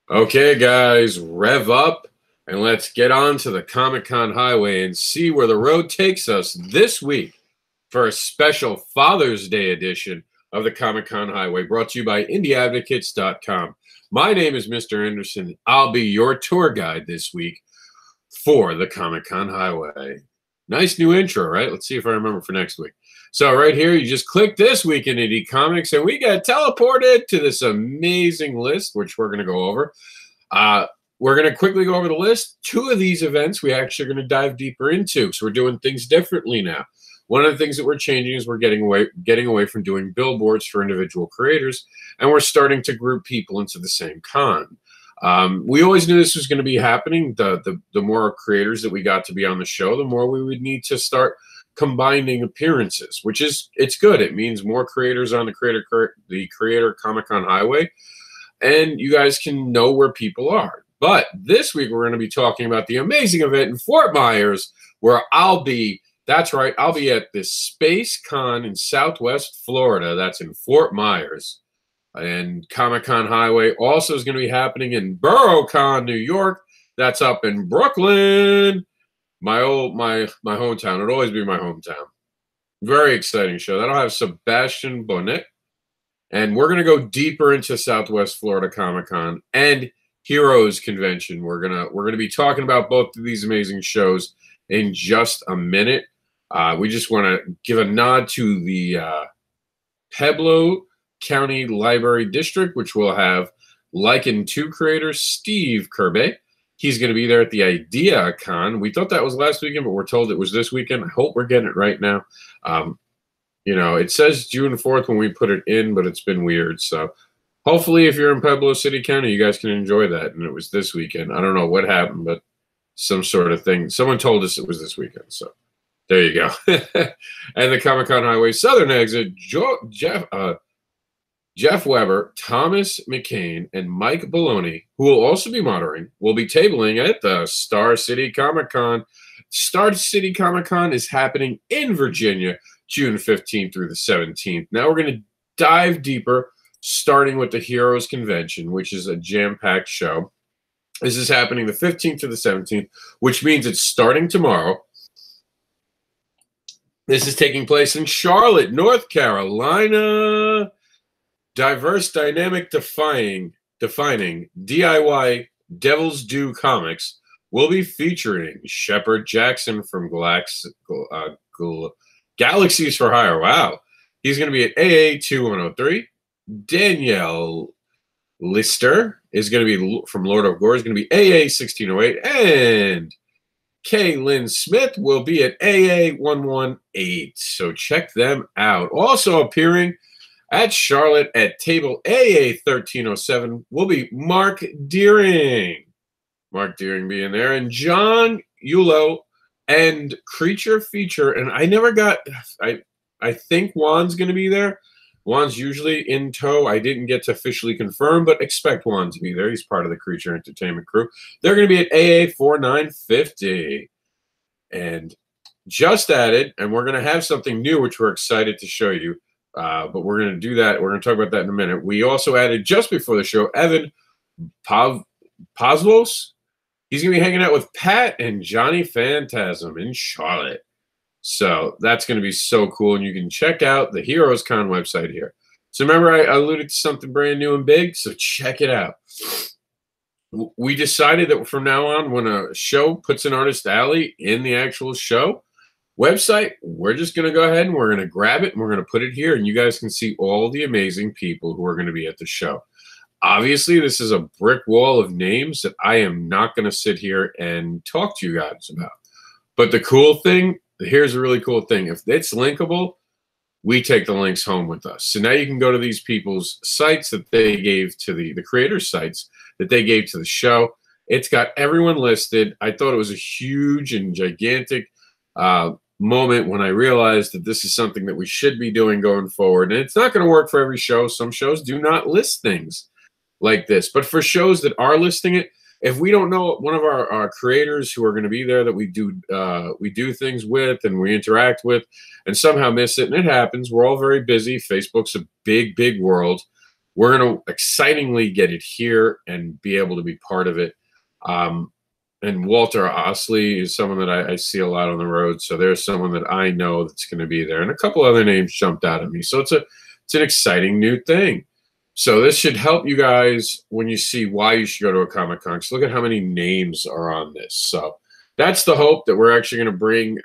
Okay, guys, rev up and let's get on to the Comic-Con highway and see where the road takes us this week for a special Father's Day edition of the Comic-Con highway brought to you by IndieAdvocates.com. My name is Mr. Anderson. I'll be your tour guide this week for the Comic-Con highway. Nice new intro, right? Let's see if I remember for next week. So right here, you just click this week in Indie Comics, and we get teleported to this amazing list, which we're going to go over. We're going to quickly go over the list. Two of these events we actually are going to dive deeper into, so we're doing things differently now. One of the things that we're changing is we're getting away from doing billboards for individual creators, and we're starting to group people into the same con. We always knew this was going to be happening. The more creators that we got to be on the show, the more we would need to start combining appearances, which is, it's good. It means more creators on the creator Comic-Con highway, and you guys can know where people are. But this week we're going to be talking about the amazing event in Fort Myers, where I'll be. That's right, I'll be at the Space Con in Southwest Florida. That's in Fort Myers. And Comic-Con highway also is going to be happening in BoroCon, New York. That's up in Brooklyn. My hometown. It'll always be my hometown. Very exciting show. That'll have Sebastian Bonnet. And we're going to go deeper into Southwest Florida Comic-Con and Heroes Convention. We're gonna be talking about both of these amazing shows in just a minute. We just want to give a nod to the Pueblo County Library District, which will have Lycan 2 creator Steve Kirby. He's going to be there at the Idea Con. We thought that was last weekend, but we're told it was this weekend. I hope we're getting it right now. You know, it says June 4th when we put it in, but it's been weird. So hopefully if you're in Pueblo City County, you guys can enjoy that. And it was this weekend. I don't know what happened, but some sort of thing. Someone told us it was this weekend. So there you go. And the Comic-Con Highway Southern Exit, Jeff Weber, Thomas McCain, and Mike Baloney, who will also be moderating, will be tabling at the Star City Comic-Con. Star City Comic-Con is happening in Virginia, June 15th through the 17th. Now we're going to dive deeper, starting with the Heroes Convention, which is a jam-packed show. This is happening the 15th to the 17th, which means it's starting tomorrow. This is taking place in Charlotte, North Carolina. Diverse, dynamic, defining DIY Devil's Due Comics will be featuring Shepard Jackson from Galaxies for Hire. Wow. He's going to be at AA 2103. Danielle Lister is going to be from Lord of Gore, is going to be AA 1608. And Kaylin Smith will be at AA 118. So check them out. Also appearing at Charlotte at table AA 1307 will be Mark Deering. Mark Deering being there. And John Yulo and Creature Feature. And I never got, I think Juan's going to be there. Juan's usually in tow. I didn't get to officially confirm, but expect Juan to be there. He's part of the Creature Entertainment crew. They're going to be at AA 4950. And just added, and we're going to have something new, which we're excited to show you. But we're going to do that. We're going to talk about that in a minute. We also added, just before the show, Evan Pazlos. He's going to be hanging out with Pat and Johnny Phantasm in Charlotte. So that's going to be so cool. And you can check out the Heroes Con website here. So remember, I alluded to something brand new and big. So check it out. We decided that from now on, when a show puts an artist alley in the actual show website, we're just going to go ahead and we're going to grab it and we're going to put it here, and you guys can see all the amazing people who are going to be at the show. Obviously, this is a brick wall of names that I am not going to sit here and talk to you guys about. But the cool thing, here's a really cool thing. If it's linkable, we take the links home with us. So now you can go to these people's sites that they gave to the creators' sites that they gave to the show. It's got everyone listed. I thought it was a huge and gigantic moment when I realized that this is something that we should be doing going forward. And it's not going to work for every show. Some shows do not list things like this. But for shows that are listing it, if we don't know one of our creators who are going to be there that we do things with and we interact with and somehow miss it, and it happens, we're all very busy. Facebook's a big, big world. we're going to excitingly get it here and be able to be part of it. And Walter Osley is someone that I see a lot on the road. So there's someone that I know that's going to be there. And a couple other names jumped out at me. So it's an exciting new thing. So this should help you guys when you see why you should go to a Comic-Con. So look at how many names are on this. So that's the hope, that we're actually going to bring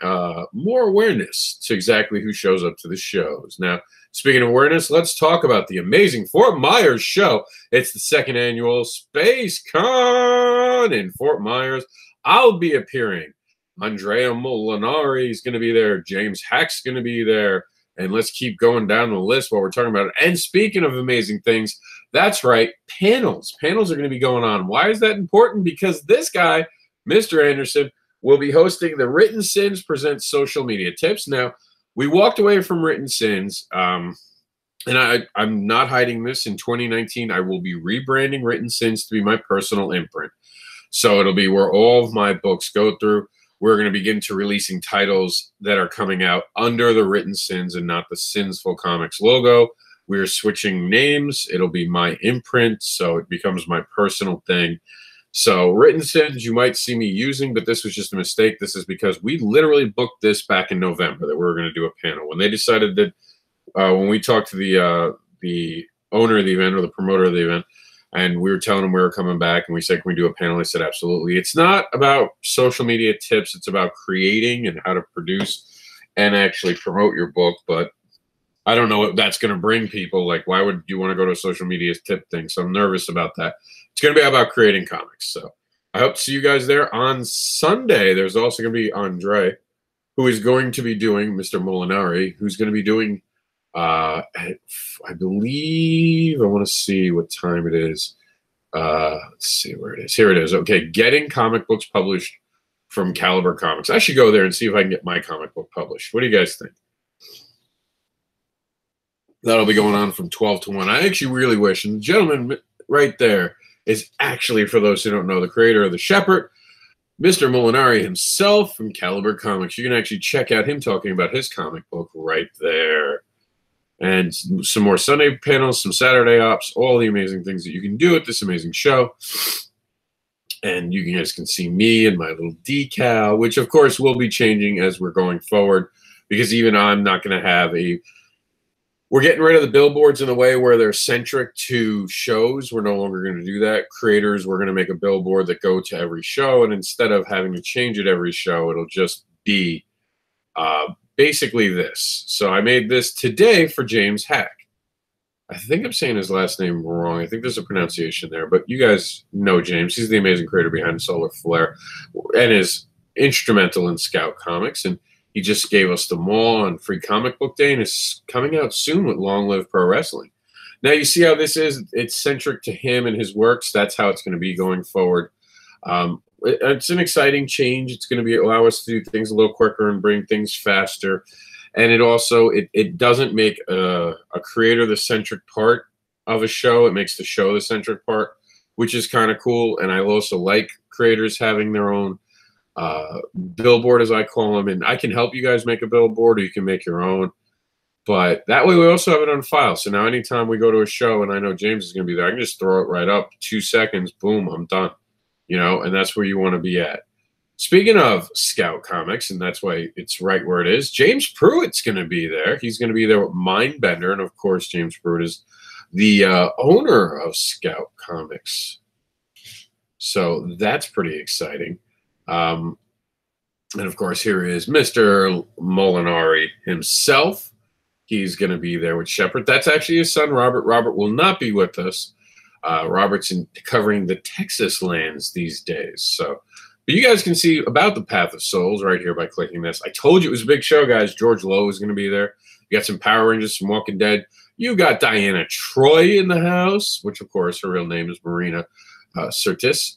more awareness to exactly who shows up to the shows. Now, speaking of awareness, let's talk about the amazing Fort Myers show. It's the second annual Space Con in Fort Myers. I'll be appearing. Andrea Molinari is going to be there. James Hack's going to be there. And let's keep going down the list while we're talking about it. And speaking of amazing things, that's right, panels. Panels are going to be going on. Why is that important? Because this guy, Mr. Anderson, will be hosting the Written Sins Present Social Media Tips. Now, we walked away from Written Sins, and I'm not hiding this. In 2019, I will be rebranding Written Sins to be my personal imprint. So it'll be where all of my books go through. We're going to begin to releasing titles that are coming out under the Written Sins and not the Sinsful Comics logo. We're switching names. It'll be my imprint, so it becomes my personal thing. So Written Sins you might see me using, but this was just a mistake. This is because we literally booked this back in November that we were going to do a panel. When they decided that, when we talked to the owner of the event or the promoter of the event, and we were telling them we were coming back, and we said, can we do a panel? I said, absolutely. It's not about social media tips. It's about creating and how to produce and actually promote your book. But I don't know what that's going to bring people. Like, why would you want to go to a social media tip thing? So I'm nervous about that. It's going to be about creating comics. So I hope to see you guys there on Sunday. There's also going to be Andre, who is going to be doing, Mr. Molinari, who's going to be doing, I believe, I want to see what time it is. Let's see where it is. Here it is. Okay, getting comic books published from Caliber Comics. I should go there and see if I can get my comic book published. What do you guys think? That'll be going on from 12 to 1. I actually really wish, and the gentleman right there is actually, for those who don't know, the creator of The Shepherd, Mr. Molinari himself from Caliber Comics. You can actually check out him talking about his comic book right there. And some more Sunday panels, some Saturday ops, all the amazing things that you can do at this amazing show. And you guys can see me and my little decal, which, of course, will be changing as we're going forward, because even I'm not going to have a... We're getting rid of the billboards in a way where they're centric to shows. We're no longer going to do that. Creators, we're going to make a billboard that go to every show, and instead of having to change it every show, it'll just be basically this. So I made this today for James Hack. I think I'm saying his last name wrong. I think there's a pronunciation there, but you guys know James. He's the amazing creator behind Solar Flare and is instrumental in Scout Comics, and he just gave us them all on Free Comic Book Day, and it's coming out soon with Long Live Pro Wrestling. Now, you see how this is? It's centric to him and his works. That's how it's going to be going forward. It's an exciting change. It's going to allow us to do things a little quicker and bring things faster. And it also, it doesn't make a creator the centric part of a show. It makes the show the centric part, which is kind of cool. And I also like creators having their own billboard, as I call them, and I can help you guys make a billboard, or you can make your own, but that way we also have it on file. So now anytime we go to a show and I know James is going to be there, I can just throw it right up, 2 seconds, boom, I'm done, you know. And that's where you want to be at. Speaking of Scout Comics, and that's why it's right where it is, James Pruitt's going to be there. He's going to be there with Mindbender, and of course James Pruitt is the owner of Scout Comics, so that's pretty exciting. And of course, here is Mr. Molinari himself. He's going to be there with Shepherd. That's actually his son, Robert. Robert will not be with us. Robert's covering the Texas lands these days. So, but you guys can see about the Path of Souls right here by clicking this. I told you it was a big show, guys. George Lowe is going to be there. You got some Power Rangers, some Walking Dead. You got Diana Troy in the house, which, of course, her real name is Marina Sirtis.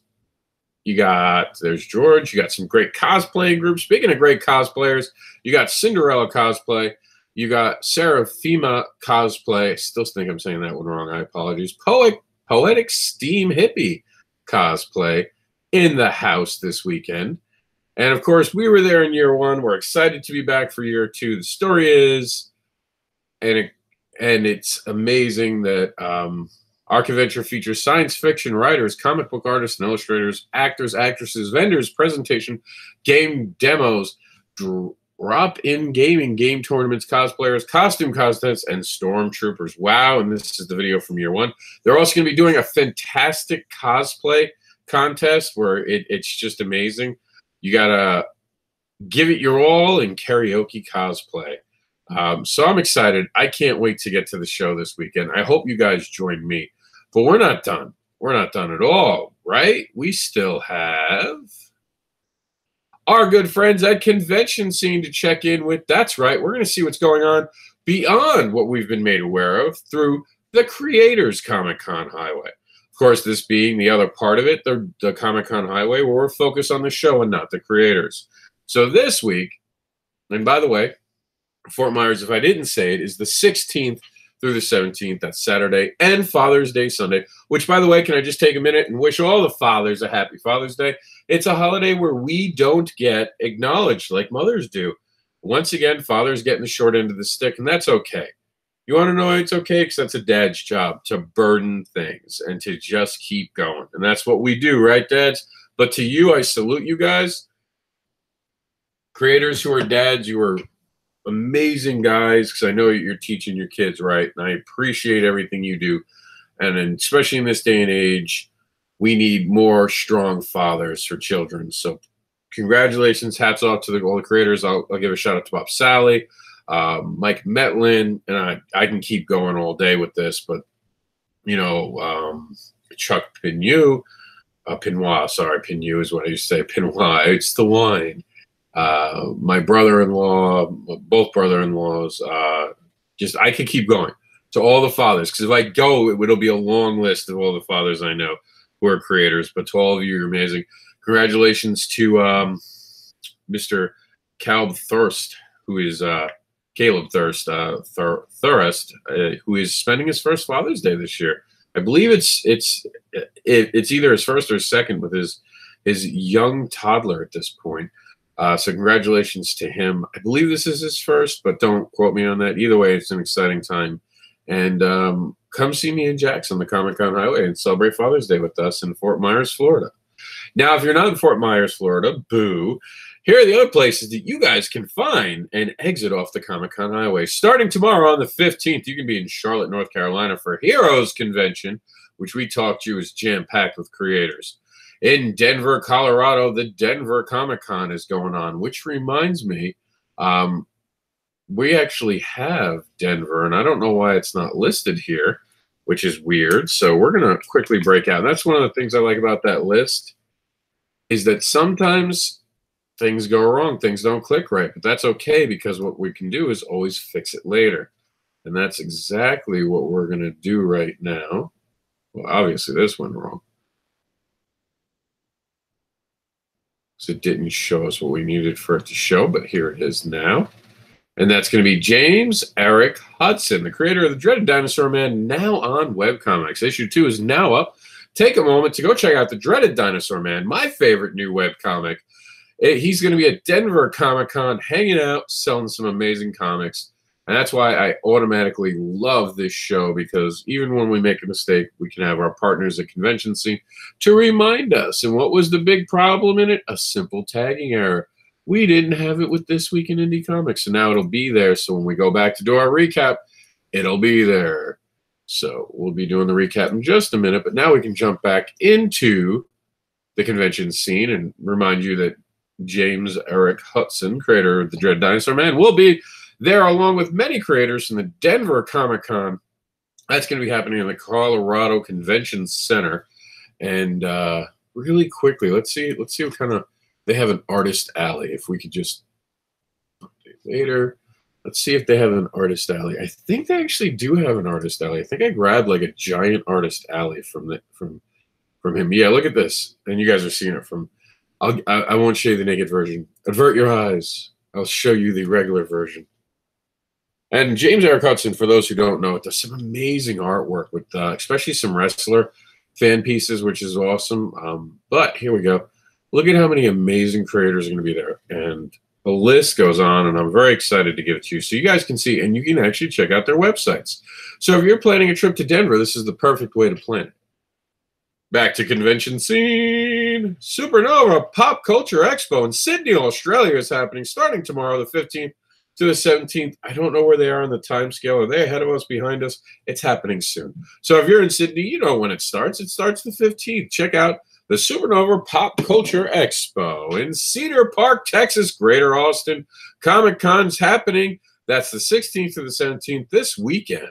You got, there's George. You got some great cosplaying groups. Speaking of great cosplayers, you got Cinderella cosplay. You got Seraphima cosplay. I still think I'm saying that one wrong. I apologize. Poetic Steam Hippie cosplay in the house this weekend. And, of course, we were there in year one. We're excited to be back for year two. The story is, and it's amazing that Our convention features science fiction writers, comic book artists and illustrators, actors, actresses, vendors, presentation, game demos, drop-in gaming, game tournaments, cosplayers, costume contests, and stormtroopers. Wow, and this is the video from year one. They're also going to be doing a fantastic cosplay contest where it's just amazing. You got to give it your all in karaoke cosplay. So I'm excited. I can't wait to get to the show this weekend. I hope you guys join me. But we're not done. We're not done at all, right? We still have our good friends at Convention Scene to check in with. That's right. We're going to see what's going on beyond what we've been made aware of through the Creators Comic-Con Highway. Of course, this being the other part of it, the Comic-Con Highway, where we're focused on the show and not the creators. So this week, and by the way, Fort Myers, if I didn't say it, is the 16th through the 17th. That's Saturday and Father's Day Sunday, which, by the way, can I just take a minute and wish all the fathers a happy Father's Day? It's a holiday where we don't get acknowledged like mothers do. Once again, fathers getting the short end of the stick, and that's okay. You want to know why it's okay? Because that's a dad's job, to burden things and to just keep going. And that's what we do, right, dads? But to you, I salute you guys. Creators who are dads, you are amazing guys, because I know you're teaching your kids right, and I appreciate everything you do. And especially in this day and age, we need more strong fathers for children. So congratulations, hats off to all the creators. I'll give a shout out to Bob Sally, Mike Metlin, and I can keep going all day with this, but you know, Chuck Pinoy is what I used to say. Pinoy, it's the wine. My brother-in-law, both brother-in-laws, just I could keep going. To all the fathers, because if I go, it'll be a long list of all the fathers I know who are creators. But to all of you, you're amazing. Congratulations to Mr. Caleb Thurst, who is Caleb Thurst, who is spending his first Father's Day this year. I believe it's either his first or second with his young toddler at this point. So congratulations to him. I believe this is his first, but don't quote me on that. Either way, it's an exciting time. And come see me in Jackson, the Comic-Con Highway, and celebrate Father's Day with us in Fort Myers, Florida. Now, if you're not in Fort Myers, Florida, boo, here are the other places that you guys can find and exit off the Comic-Con Highway. Starting tomorrow on the 15th, you can be in Charlotte, North Carolina for Heroes Convention, which we talked to you is jam-packed with creators. In Denver, Colorado, the Denver Comic-Con is going on, which reminds me, we actually have Denver, and I don't know why it's not listed here, which is weird. So we're going to quickly break out. And that's one of the things I like about that list, is that sometimes things go wrong. Things don't click right, but that's okay, because what we can do is always fix it later. And that's exactly what we're going to do right now. Well, obviously this went wrong. So it didn't show us what we needed for it to show, but here it is now. And that's going to be James Eric Hudson, the creator of the Dreaded Dinosaur Man, now on webcomics. Issue 2 is now up. Take a moment to go check out the Dreaded Dinosaur Man, my favorite new webcomic. He's going to be at Denver Comic-Con, hanging out, selling some amazing comics. And that's why I automatically love this show, because even when we make a mistake, we can have our partners at Convention Scene to remind us. And what was the big problem in it? A simple tagging error. We didn't have it with This Week in Indie Comics, so now it'll be there. So when we go back to do our recap, it'll be there. So we'll be doing the recap in just a minute, but now we can jump back into the Convention Scene and remind you that James Eric Hudson, creator of the Dread Dinosaur Man, will be there along with many creators from the Denver Comic-Con. That's going to be happening in the Colorado Convention Center. And really quickly, let's see what kind of... They have an artist alley. If we could just update later. Let's see if they have an artist alley. I think they actually do have an artist alley. I think I grabbed like a giant artist alley from him. Yeah, look at this. And you guys are seeing it from... I won't show you the naked version. Avert your eyes. I'll show you the regular version. And James Eric Hudson, for those who don't know, does some amazing artwork with especially some wrestler fan pieces, which is awesome. But here we go. Look at how many amazing creators are going to be there. And The list goes on, and I'm very excited to give it to you so you guys can see, and you can actually check out their websites. So if you're planning a trip to Denver, this is the perfect way to plan it. Back to convention scene. Supernova Pop Culture Expo in Sydney, Australia is happening starting tomorrow, the 15th to the 17th. I don't know where they are on the time scale. Are they ahead of us, behind us? It's happening soon. So if you're in Sydney, you know when it starts. It starts the 15th. Check out the Supernova Pop Culture Expo in Cedar Park, Texas, Greater Austin. Comic-Con's happening. That's the 16th to the 17th this weekend.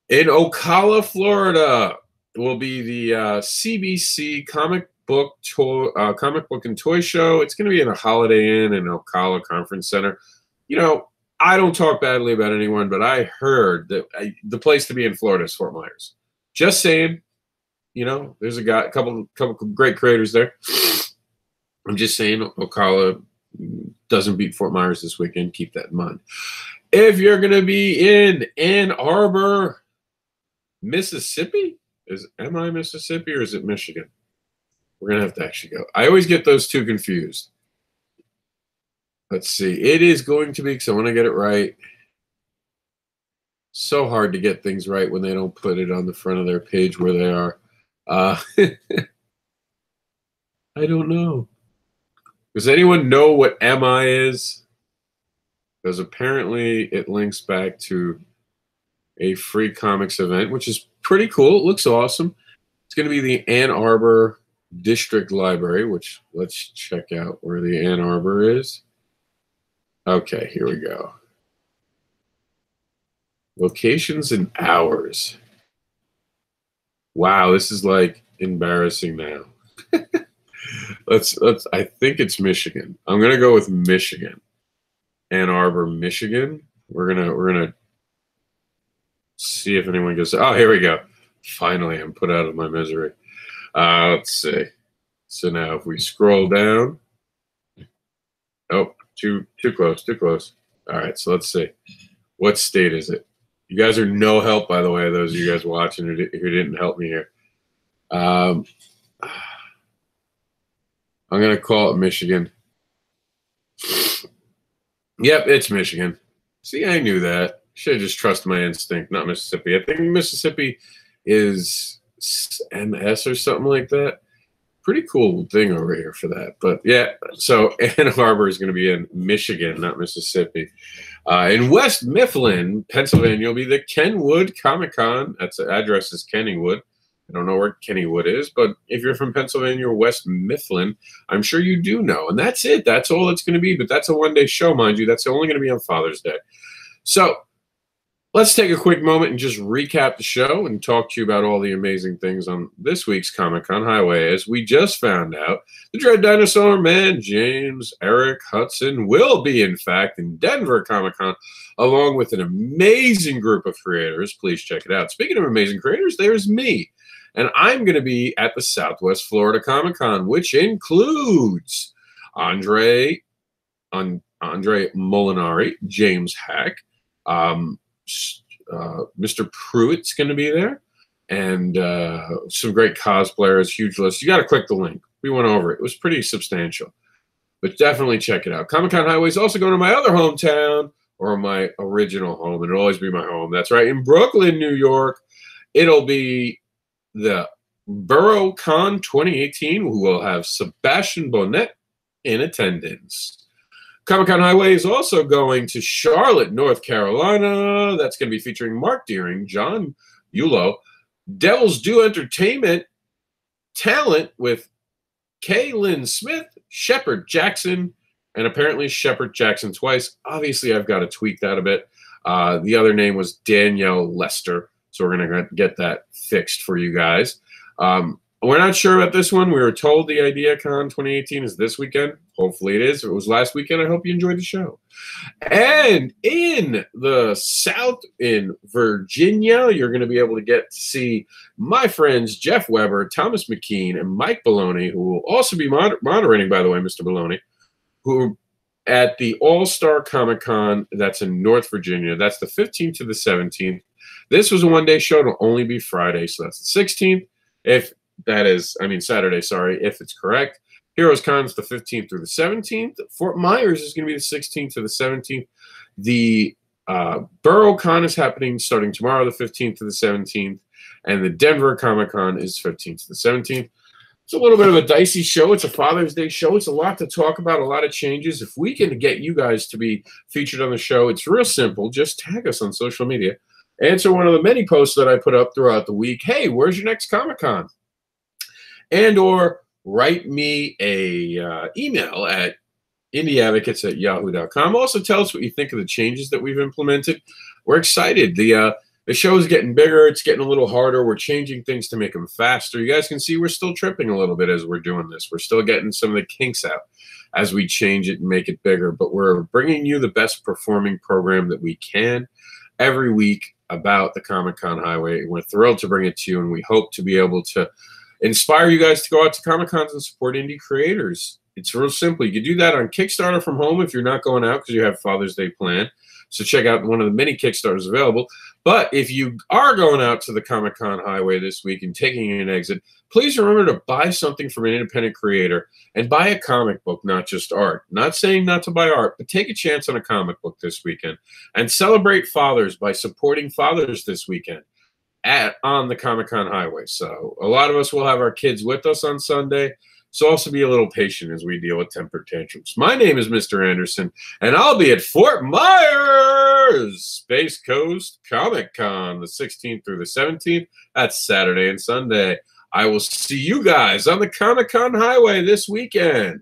In Ocala, Florida, will be the CBC Comic Book and Toy Show. It's going to be in a Holiday Inn in Ocala Conference Center. You know, I don't talk badly about anyone, but I heard that the place to be in Florida is Fort Myers. Just saying. You know, there's a couple great creators there. I'm just saying, Ocala doesn't beat Fort Myers this weekend. Keep that in mind. If you're going to be in Ann Arbor, Mississippi, am I Mississippi or is it Michigan? We're going to have to actually go. I always get those two confused. Let's see. It is going to be, because I want to get it right. So hard to get things right when they don't put it on the front of their page where they are. I don't know. Does anyone know what MI is? Because apparently it links back to a free comics event, which is pretty cool. It looks awesome. It's going to be the Ann Arbor District Library, which let's check out where the Ann Arbor is. Okay, here we go. Locations and hours. Wow, this is like embarrassing now. let's I think it's Michigan. I'm gonna go with Michigan. Ann Arbor, Michigan. We're gonna see if anyone goes. Oh, here we go. Finally, I'm put out of my misery. Let's see. So now if we scroll down. Oh, too close, too close. All right, so let's see. What state is it? You guys are no help, by the way, those of you guys watching who didn't help me here. I'm going to call it Michigan. Yep, it's Michigan. See, I knew that. Should have just trusted my instinct, not Mississippi. I think Mississippi is MS or something like that. Pretty cool thing over here for that. But yeah, so Ann Arbor is going to be in Michigan, not Mississippi. In West Mifflin, Pennsylvania, will be the Kenwood Comic-Con. That's the address is Kennywood. I don't know where Kennywood is, but if you're from Pennsylvania or West Mifflin, I'm sure you do know. And that's it. That's all it's going to be. But that's a one-day show, mind you. That's only going to be on Father's Day. So let's take a quick moment and just recap the show and talk to you about all the amazing things on this week's Comic-Con Highway. As we just found out, the Dread Dinosaur Man, James Eric Hudson, will be, in fact, in Denver Comic-Con, along with an amazing group of creators. Please check it out. Speaking of amazing creators, there's me. And I'm going to be at the Southwest Florida Comic-Con, which includes Andre Molinari, James Hack, Mr. Pruitt's going to be there, and some great cosplayers, huge list. You got to click the link. We went over it. It was pretty substantial, but definitely check it out. Comic-Con Highway is also going to my other hometown, or my original home, and it'll always be my home. That's right, in Brooklyn, New York. It'll be the BoroCon 2018, who will have Sebastian Bonet in attendance. Comic-Con Highway is also going to Charlotte, North Carolina. That's going to be featuring Mark Deering, John Yulo, Devil's Due Entertainment Talent with Kaylin Smith, Shepard Jackson, and apparently Shepard Jackson twice. Obviously, I've got to tweak that a bit. The other name was Danielle Lester, so we're going to get that fixed for you guys. We're not sure about this one. We were told the IdeaCon 2018 is this weekend. Hopefully it is. If it was last weekend, I hope you enjoyed the show. And in the South, in Virginia, you're going to be able to get to see my friends Jeff Weber, Thomas McKean, and Mike Baloney, who will also be moderating, by the way, Mr. Baloney, who at the All-Star Comic-Con, that's in North Virginia. That's the 15th to the 17th. This was a one-day show. It'll only be Friday, so that's the 16th. Saturday, sorry, if it's correct. Heroes Con's the 15th through the 17th. Fort Myers is going to be the 16th through the 17th. The Borough Con is happening starting tomorrow, the 15th to the 17th. And the Denver Comic Con is 15th to the 17th. It's a little bit of a dicey show. It's a Father's Day show. It's a lot to talk about, a lot of changes. If we can get you guys to be featured on the show, it's real simple. Just tag us on social media. Answer one of the many posts that I put up throughout the week. Hey, where's your next Comic-Con? And or write me a email at indieadvocates@yahoo.com. Also tell us what you think of the changes that we've implemented. We're excited. The show is getting bigger. It's getting a little harder. We're changing things to make them faster. You guys can see we're still tripping a little bit as we're doing this. We're still getting some of the kinks out as we change it and make it bigger. But we're bringing you the best performing program that we can every week about the Comic-Con Highway. We're thrilled to bring it to you, and we hope to be able to inspire you guys to go out to Comic-Cons and support indie creators. It's real simple. You can do that on Kickstarter from home if you're not going out because you have Father's Day planned. So check out one of the many Kickstarters available. But if you are going out to the Comic-Con Highway this week and taking an exit, please remember to buy something from an independent creator and buy a comic book, not just art. Not saying not to buy art, but take a chance on a comic book this weekend and celebrate fathers by supporting fathers this weekend on the Comic-Con Highway. So a lot of us will have our kids with us on Sunday. So also be a little patient as we deal with temper tantrums. My name is Mr. Anderson, and I'll be at Fort Myers Space Coast Comic-Con the 16th through the 17th. That's Saturday and Sunday. I will see you guys on the Comic-Con Highway this weekend.